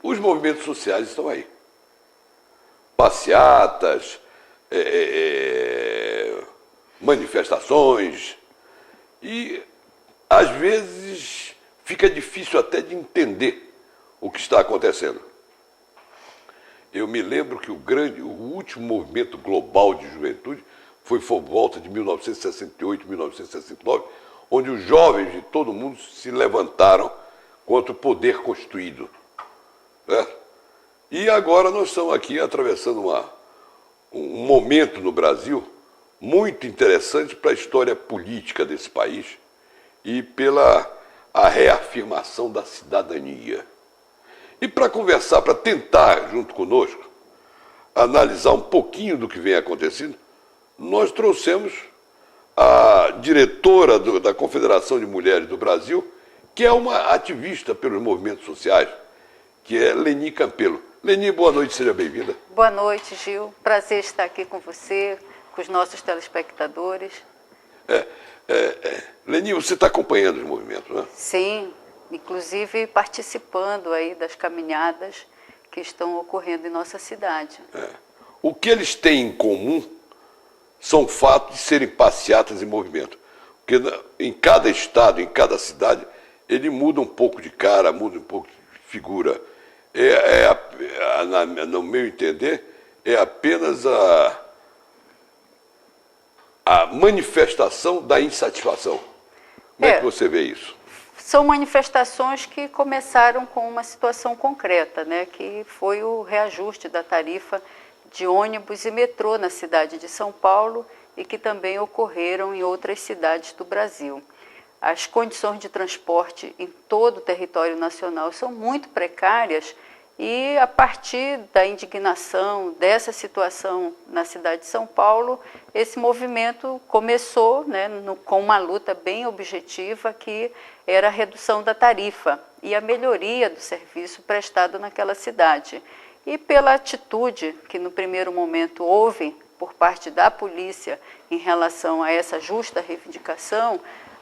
Os movimentos sociais estão aí. Passeatas, manifestações, e às vezes fica difícil até de entender o que está acontecendo. Eu me lembro que o último movimento global de juventude foi por volta de 1968, 1969, onde os jovens de todo mundo se levantaram contra o poder constituído. Né? E agora nós estamos aqui atravessando um momento no Brasil muito interessante para a história política desse país e pela a reafirmação da cidadania. E para conversar, para tentar, junto conosco, analisar um pouquinho do que vem acontecendo, nós trouxemos a diretora da Confederação de Mulheres do Brasil, que é uma ativista pelos movimentos sociais, que é Leni Campelo. Leni, boa noite, seja bem-vinda. Boa noite, Gil. Prazer estar aqui com você, com os nossos telespectadores. Leni, você está acompanhando os movimentos, né? Sim, inclusive participando aí das caminhadas que estão ocorrendo em nossa cidade. O que eles têm em comum são o fato de serem passeatas em movimento. Porque em cada estado, em cada cidade, ele muda um pouco de cara, muda um pouco de figura. No meu entender, é apenas a manifestação da insatisfação. Como é que você vê isso? São manifestações que começaram com uma situação concreta, né, que foi o reajuste da tarifa de ônibus e metrô na cidade de São Paulo e que também ocorreram em outras cidades do Brasil. As condições de transporte em todo o território nacional são muito precárias e, a partir da indignação dessa situação na cidade de São Paulo, esse movimento começou, né, com uma luta bem objetiva, que era a redução da tarifa e a melhoria do serviço prestado naquela cidade. E pela atitude que no primeiro momento houve por parte da polícia em relação a essa justa reivindicação,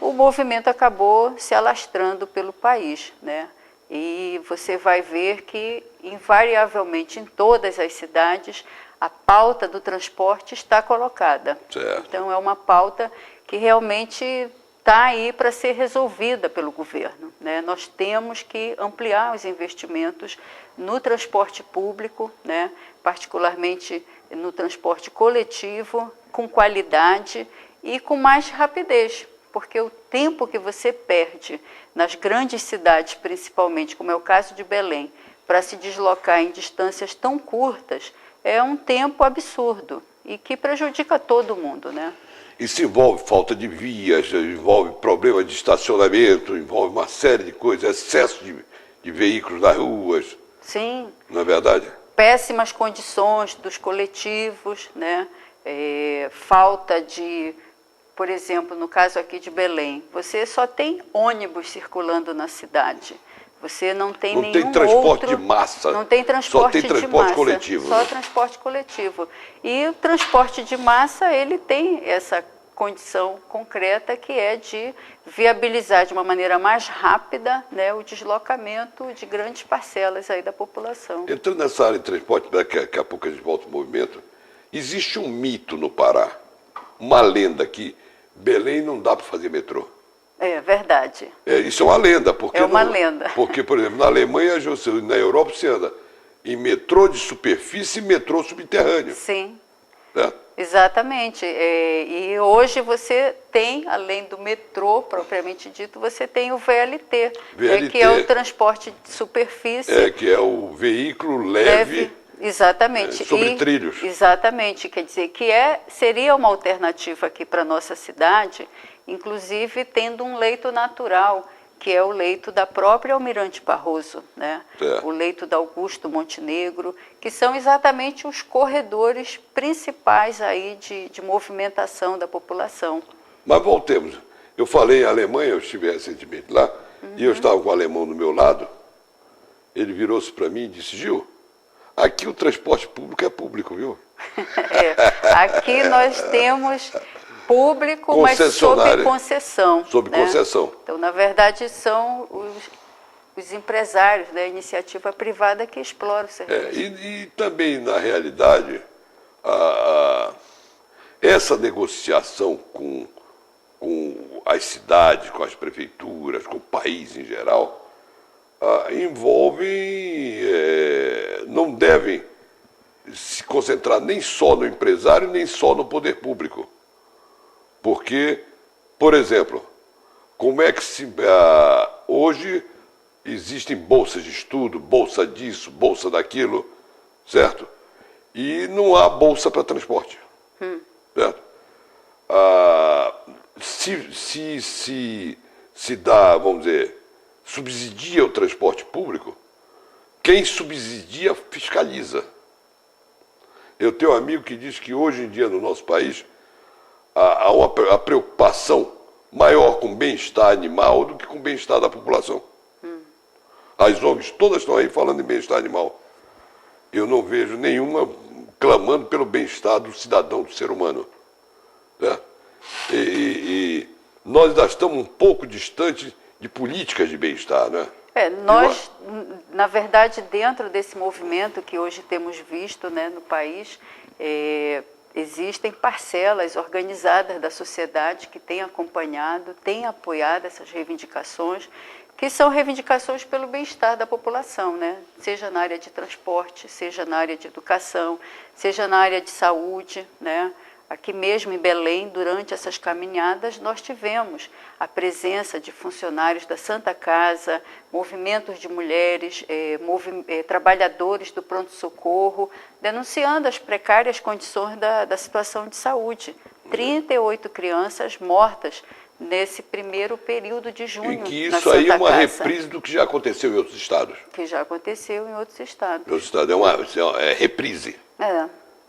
o movimento acabou se alastrando pelo país, né? E você vai ver que, invariavelmente, em todas as cidades, a pauta do transporte está colocada. Certo. Então, é uma pauta que realmente está aí para ser resolvida pelo governo, né? Nós temos que ampliar os investimentos no transporte público, né? Particularmente no transporte coletivo, com qualidade e com mais rapidez, porque o tempo que você perde nas grandes cidades, principalmente, como é o caso de Belém, para se deslocar em distâncias tão curtas, é um tempo absurdo e que prejudica todo mundo, né? Isso envolve falta de vias, envolve problema de estacionamento, envolve uma série de coisas, excesso de veículos nas ruas. Sim. Não é verdade? Péssimas condições dos coletivos, né? Falta de... Por exemplo, no caso aqui de Belém, você só tem ônibus circulando na cidade. Você não tem nenhum outro... Não tem transporte de massa. Não tem transporte de massa. Só tem transporte coletivo. Só transporte coletivo. E o transporte de massa, ele tem essa condição concreta que é de viabilizar de uma maneira mais rápida, né, o deslocamento de grandes parcelas aí da população. Entrando nessa área de transporte, daqui a pouco a gente volta ao movimento, existe um mito no Pará, uma lenda que Belém não dá para fazer metrô. É verdade. Isso é uma lenda. Porque lenda. Porque, por exemplo, na Alemanha, na Europa, você anda em metrô de superfície e metrô subterrâneo. Sim. Né? Exatamente. E hoje você tem, além do metrô propriamente dito, você tem o VLT, que é o transporte de superfície. Que é o veículo leve. Exatamente. Sobre trilhos. Exatamente. Quer dizer que seria uma alternativa aqui para a nossa cidade, inclusive tendo um leito natural, que é o leito da própria Almirante Barroso, né? O leito da Augusto Montenegro, que são exatamente os corredores principais aí de movimentação da população. Mas voltemos. Eu falei em Alemanha, eu estive recentemente lá, e eu estava com o alemão do meu lado, ele virou-se para mim e disse: Gil, aqui o transporte público é público, viu? Aqui nós temos público, mas sob concessão. Sob concessão. Então, na verdade, os empresários da iniciativa privada que exploram o serviço. E também, na realidade, essa negociação com as cidades, com as prefeituras, com o país em geral, envolvem, não devem se concentrar nem só no empresário, nem só no poder público. Porque, por exemplo, como é que hoje existem bolsas de estudo, bolsa disso, bolsa daquilo, certo? E não há bolsa para transporte, certo? Se dá, vamos dizer, subsidia o transporte público, quem subsidia fiscaliza. Eu tenho um amigo que diz que hoje em dia no nosso país há uma preocupação maior com o bem-estar animal do que com o bem-estar da população. As ONGs todas estão aí falando em bem-estar animal. Eu não vejo nenhuma clamando pelo bem-estar do cidadão, do ser humano. Né? E nós ainda estamos um pouco distantes de políticas de bem-estar, né? Nós, na verdade, dentro desse movimento que hoje temos visto, né, no país, existem parcelas organizadas da sociedade que têm acompanhado, têm apoiado essas reivindicações, que são reivindicações pelo bem-estar da população, né? Seja na área de transporte, seja na área de educação, seja na área de saúde, né? Aqui mesmo em Belém, durante essas caminhadas, nós tivemos a presença de funcionários da Santa Casa, movimentos de mulheres, trabalhadores do pronto-socorro, denunciando as precárias condições da situação de saúde. 38 crianças mortas nesse primeiro período de junho. E que isso aí é uma reprise do que já aconteceu em outros estados. Que já aconteceu em outros estados. Em outros estados, é reprise.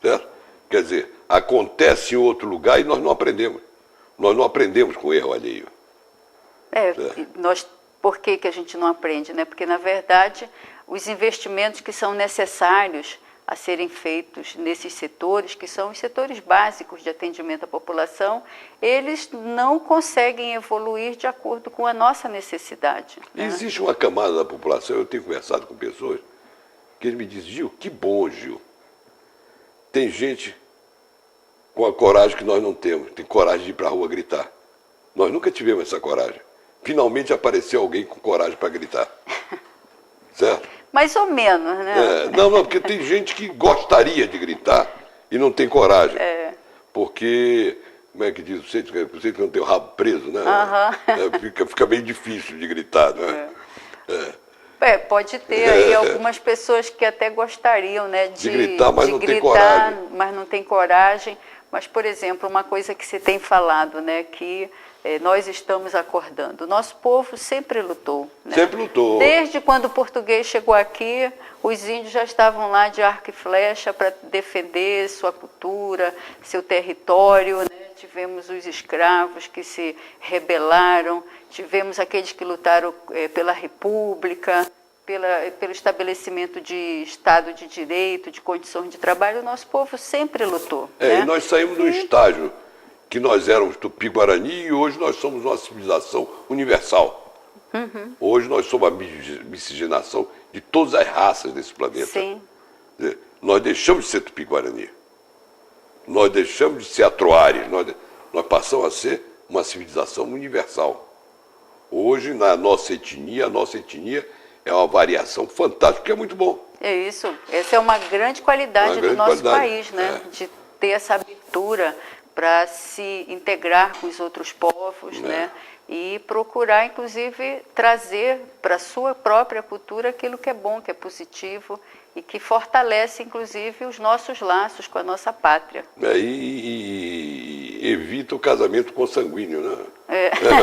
Certo? Quer dizer, acontece em outro lugar e nós não aprendemos. Nós não aprendemos com o erro alheio. Por que a gente não aprende? Né? Porque, na verdade, os investimentos que são necessários a serem feitos nesses setores, que são os setores básicos de atendimento à população, eles não conseguem evoluir de acordo com a nossa necessidade. Né? Existe uma camada da população, eu tenho conversado com pessoas, que eles me dizem, Gil, que bom, Gil. Tem gente com a coragem que nós não temos, tem coragem de ir para a rua gritar. Nós nunca tivemos essa coragem. Finalmente apareceu alguém com coragem para gritar. Certo? Mais ou menos, né? Não, porque tem gente que gostaria de gritar e não tem coragem. Porque, como é que diz, você que não tem o rabo preso, né? Fica meio difícil de gritar, né? Pode ter aí algumas pessoas que até gostariam, né, de gritar, mas não tem coragem. Mas não tem coragem. Mas, por exemplo, uma coisa que se tem falado, né, que nós estamos acordando. O nosso povo sempre lutou. Né? Sempre lutou. Desde quando o português chegou aqui, os índios já estavam lá de arco e flecha para defender sua cultura, seu território, né? Tivemos os escravos que se rebelaram, tivemos aqueles que lutaram pela república, pelo estabelecimento de Estado de Direito, de condições de trabalho. O nosso povo sempre lutou. Né? E nós saímos do estágio que nós éramos Tupi-Guarani e hoje nós somos uma civilização universal. Hoje nós somos a miscigenação de todas as raças desse planeta. Sim. Nós deixamos de ser Tupi-Guarani. Nós deixamos de ser Atroares, nós passamos a ser uma civilização universal. Hoje, na nossa etnia, é uma variação fantástica, que é muito bom. É isso. Essa é uma grande qualidade do nosso país, né? De ter essa abertura para se integrar com os outros povos, né? E procurar, inclusive, trazer para a sua própria cultura aquilo que é bom, que é positivo e que fortalece, inclusive, os nossos laços com a nossa pátria. E evita o casamento consanguíneo, né?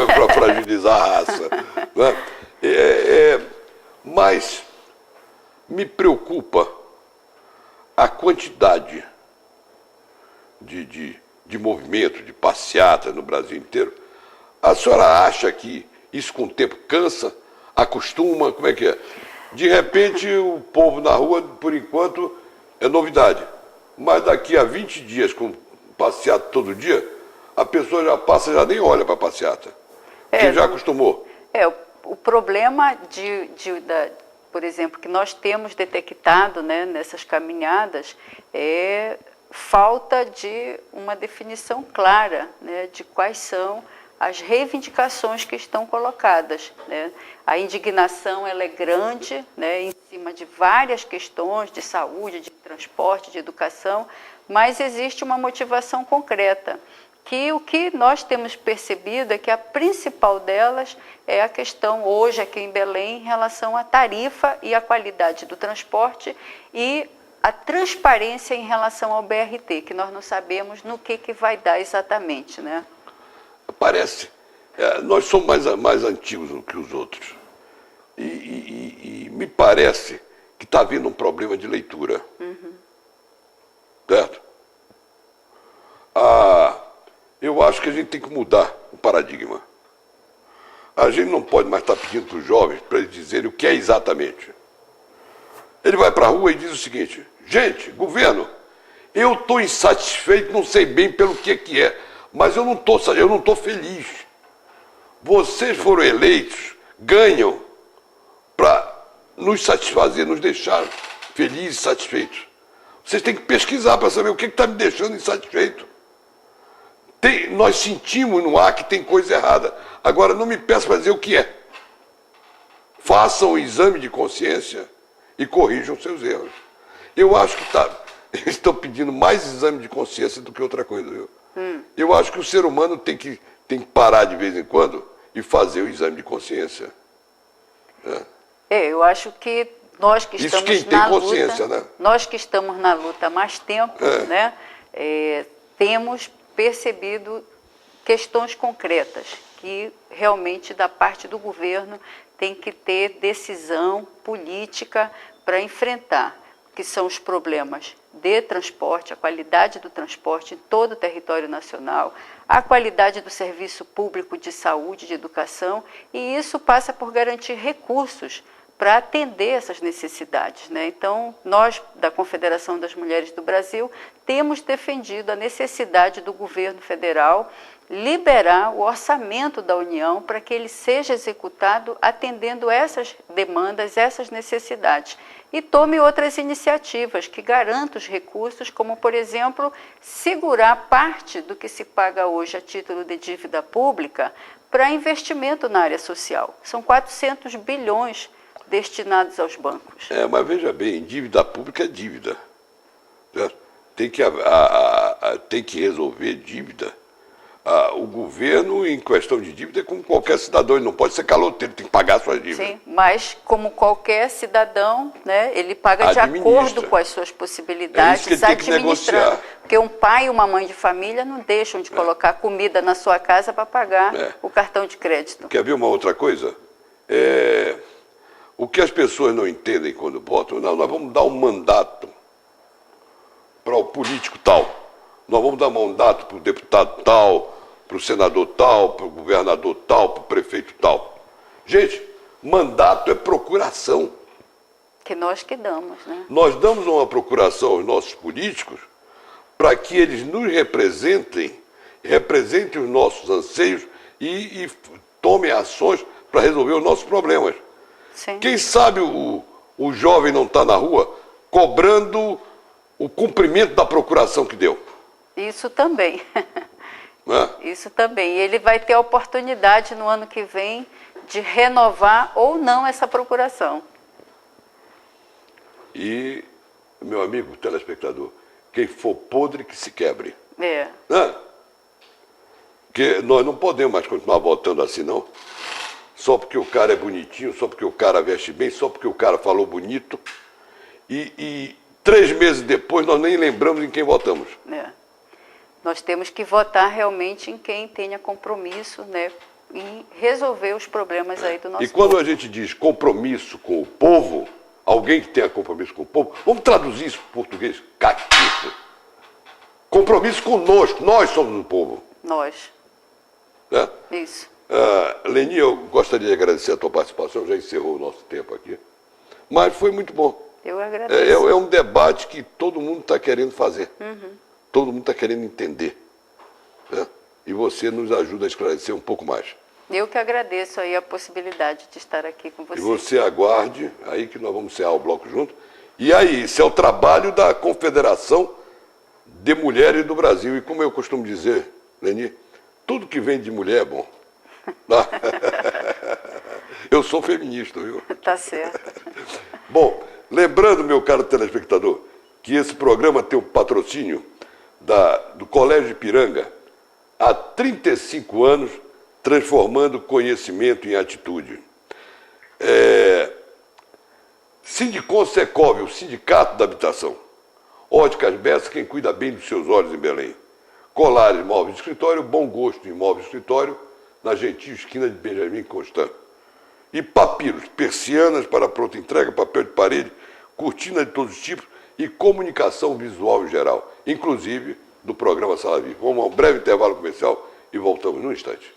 Para fragilizar a raça. Né? Mas me preocupa a quantidade de movimento, de passeata no Brasil inteiro. A senhora acha que isso com o tempo cansa, acostuma, como é que é? De repente o povo na rua, por enquanto, é novidade. Mas daqui a 20 dias com passeata todo dia, a pessoa já passa, já nem olha para a passeata. Porque já acostumou. o problema por exemplo, que nós temos detectado, né, nessas caminhadas é falta de uma definição clara, né, de quais são as reivindicações que estão colocadas, né? A indignação ela é grande, né, em cima de várias questões de saúde, de transporte, de educação, mas existe uma motivação concreta, que o que nós temos percebido é que a principal delas é a questão hoje aqui em Belém em relação à tarifa e à qualidade do transporte e a transparência em relação ao BRT, que nós não sabemos no que vai dar exatamente, né? Parece. Nós somos mais antigos do que os outros. E me parece que está havendo um problema de leitura. Certo? Eu acho que a gente tem que mudar o paradigma. A gente não pode mais estar pedindo para os jovens para eles dizerem o que é exatamente. Ele vai para a rua e diz o seguinte: gente, governo, eu estou insatisfeito, não sei bem pelo que é, mas eu não estou feliz. Vocês foram eleitos, ganham para nos satisfazer, nos deixar felizes e satisfeitos. Vocês têm que pesquisar para saber o que está me deixando insatisfeito. Nós sentimos no ar que tem coisa errada. Agora, não me peça para dizer o que é. Façam um exame de consciência e corrijam seus erros. Eu acho que eles estão pedindo mais exame de consciência do que outra coisa. Viu? Eu acho que o ser humano tem que parar de vez em quando e fazer o exame de consciência. Eu acho que nós que estamos quem tem consciência, luta, né? Nós que estamos na luta há mais tempo, né, temos percebido questões concretas que realmente da parte do governo tem que ter decisão política para enfrentar, que são os problemas de transporte, a qualidade do transporte em todo o território nacional, a qualidade do serviço público de saúde, de educação, e isso passa por garantir recursos para atender essas necessidades, né? Então, nós, da Confederação das Mulheres do Brasil, temos defendido a necessidade do governo federal liberar o orçamento da União para que ele seja executado atendendo essas demandas, essas necessidades. E tome outras iniciativas que garantam os recursos, como, por exemplo, segurar parte do que se paga hoje a título de dívida pública para investimento na área social. São 400 bilhões destinados aos bancos. Mas veja bem, dívida pública é dívida. Certo? Tem que resolver dívida. O governo, em questão de dívida, é como qualquer cidadão, ele não pode ser caloteiro, tem que pagar suas dívidas. Sim, mas como qualquer cidadão, né, ele paga de acordo com as suas possibilidades, é isso que ele tem que negociar. Porque um pai e uma mãe de família não deixam de colocar comida na sua casa para pagar o cartão de crédito. Quer ver uma outra coisa? O que as pessoas não entendem quando votam, nós vamos dar um mandato para o político tal, nós vamos dar mandato para o deputado tal, para o senador tal, para o governador tal, para o prefeito tal. Gente, mandato é procuração. Que nós que damos, né? Nós damos uma procuração aos nossos políticos para que eles nos representem os nossos anseios e tomem ações para resolver os nossos problemas. Sim. Quem sabe o jovem não está na rua cobrando o cumprimento da procuração que deu. Isso também. Isso também. E ele vai ter a oportunidade no ano que vem de renovar ou não essa procuração. E, meu amigo telespectador, quem for podre que se quebre. Porque nós não podemos mais continuar votando assim, não. Só porque o cara é bonitinho, só porque o cara veste bem, só porque o cara falou bonito. E 3 meses depois nós nem lembramos em quem votamos. Nós temos que votar realmente em quem tenha compromisso, né, em resolver os problemas aí do nosso povo. E quando a gente diz compromisso com o povo, alguém que tenha compromisso com o povo, vamos traduzir isso para o português, caquista. Compromisso conosco, nós somos o povo. Nós. Isso. Leni, eu gostaria de agradecer a tua participação, já encerrou o nosso tempo aqui, mas foi muito bom. Eu agradeço. É um debate que todo mundo está querendo fazer, todo mundo está querendo entender, né? E você nos ajuda a esclarecer um pouco mais. Eu que agradeço aí a possibilidade de estar aqui com E você. você aguarde, aí que nós vamos encerrar o bloco junto. E aí, esse é o trabalho da Confederação de Mulheres do Brasil. E como eu costumo dizer, Leni, tudo que vem de mulher é bom. Tá? Eu sou feminista, viu? Tá certo. Bom, lembrando, meu caro telespectador, que esse programa tem o patrocínio do Colégio Ipiranga há 35 anos, transformando conhecimento em atitude. Sindicom Secov, o Sindicato da Habitação. Óticas Bessa, quem cuida bem dos seus olhos em Belém. Colares Móveis de Escritório, Bom Gosto em Móveis de Escritório, na gentil esquina de Benjamin Constant. E Papiros, persianas para pronta entrega, papel de parede, cortina de todos os tipos e comunicação visual em geral, inclusive do programa Sala Viva. Vamos a um breve intervalo comercial e voltamos num instante.